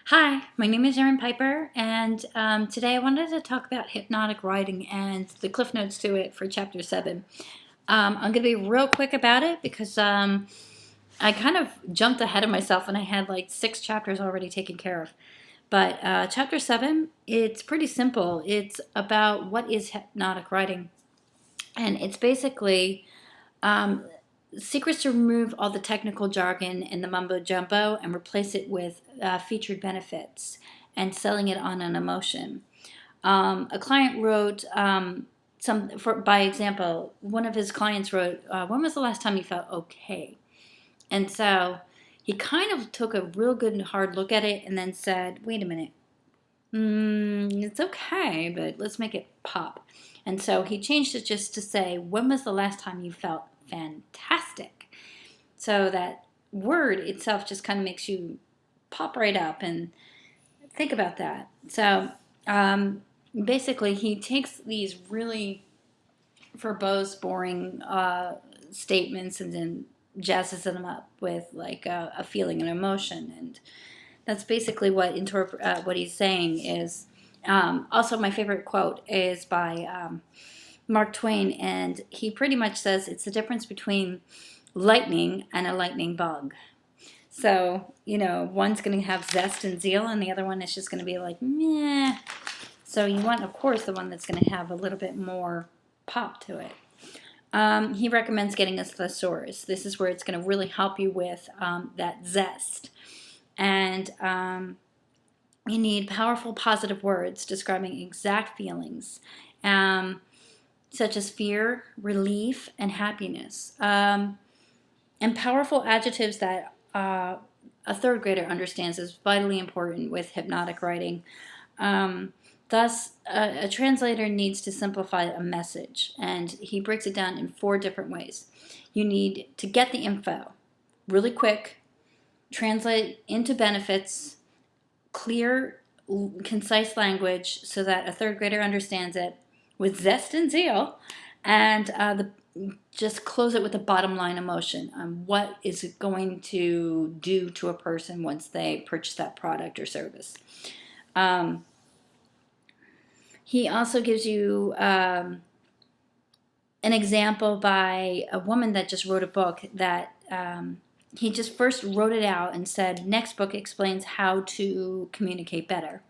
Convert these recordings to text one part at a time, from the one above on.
Hi, my name is Erin Piper, and today I wanted to talk about hypnotic writing and the cliff notes to it for Chapter 7. I'm going to be real quick about it because I kind of jumped ahead of myself and I had like 6 chapters already taken care of. But Chapter 7, it's pretty simple. It's about what is hypnotic writing. And it's basically um, secrets to remove all the technical jargon and the mumbo jumbo and replace it with featured benefits and selling it on an emotion. A client wrote by example, one of his clients wrote, "When was the last time you felt okay?" And so he kind of took a real good and hard look at it and then said, "Wait a minute, it's okay, but let's make it pop." And so he changed it just to say, "When was the last time you felt fantastic?" So that word itself just kind of makes you pop right up and think about that. So basically, he takes these really verbose, boring statements and then jazzes them up with like a feeling and emotion, and that's basically what he's saying is. Also, my favorite quote is by Mark Twain, and he pretty much says it's the difference between lightning and a lightning bug. So, one's going to have zest and zeal, and the other one is just going to be like, meh. So, you want, of course, the one that's going to have a little bit more pop to it. He recommends getting a thesaurus. This is where it's going to really help you with that zest. And you need powerful, positive words describing exact feelings, such as fear, relief, and happiness. And powerful adjectives that a third grader understands is vitally important with hypnotic writing. Thus, a translator needs to simplify a message, and he breaks it down in 4 different ways. You need to get the info really quick, translate into benefits, clear, concise language so that a third grader understands it with zest and zeal, and just close it with a bottom line emotion. What is it going to do to a person once they purchase that product or service? He also gives you an example by a woman that just wrote a book that he just first wrote it out and said, next book explains how to communicate better.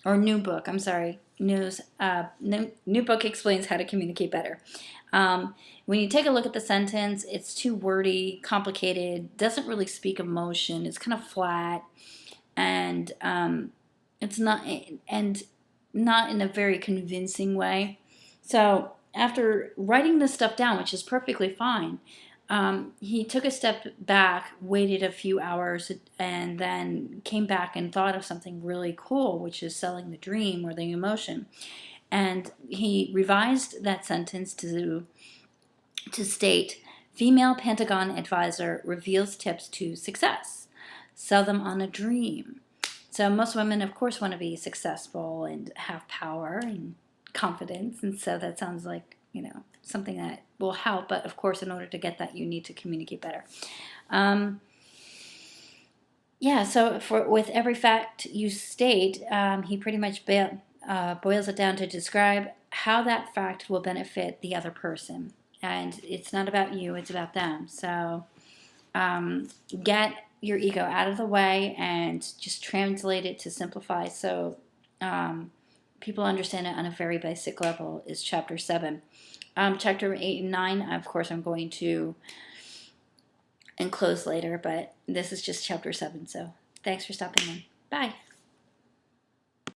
Or new book, I'm sorry. New book explains how to communicate better. When you take a look at the sentence, it's too wordy, complicated, doesn't really speak emotion. It's kind of flat, and it's not in a very convincing way. So after writing this stuff down, which is perfectly fine, he took a step back, waited a few hours, and then came back and thought of something really cool, which is selling the dream or the emotion. And he revised that sentence to state, female Pentagon advisor reveals tips to success. Sell them on a dream. So most women, of course, want to be successful and have power and confidence. And so that sounds like, something that will help. But, of course, in order to get that, you need to communicate better. So with every fact you state, he pretty much boils it down to describe how that fact will benefit the other person. And it's not about you, it's about them. So get your ego out of the way and just translate it to simplify so people understand it on a very basic level is Chapter 7. Chapter 8 and 9, of course, I'm going to enclose later, but this is just Chapter 7. So thanks for stopping in. Bye.